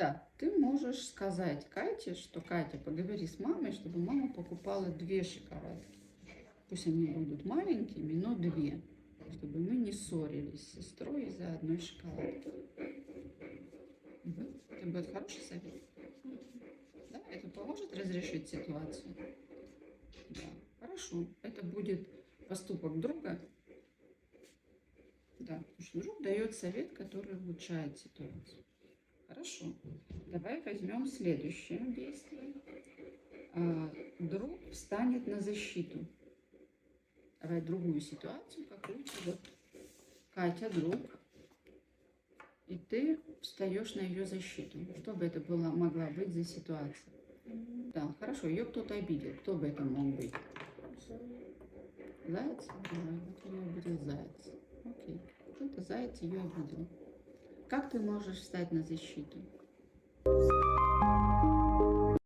Да, ты можешь сказать Кате, что Катя, поговори с мамой, чтобы мама покупала 2 шоколадки. Пусть они будут маленькими, но 2, чтобы мы не ссорились с сестрой из-за одной шоколадки. Это будет хороший совет. Да, это поможет разрешить ситуацию. Да, хорошо. Это будет поступок друга. Да, потому что друг дает совет, который улучшает ситуацию. Хорошо. Давай возьмем следующее действие. Друг встанет на защиту. Давай другую ситуацию какую-то. Вот Катя друг, и ты встаешь на ее защиту. Что бы это могла быть за ситуация? Да, хорошо, ее кто-то обидел. Кто бы это мог быть? Заяц? Давай, вот ее обидел заяц. Окей. Кто-то заяц ее обидел. Как ты можешь встать на защиту?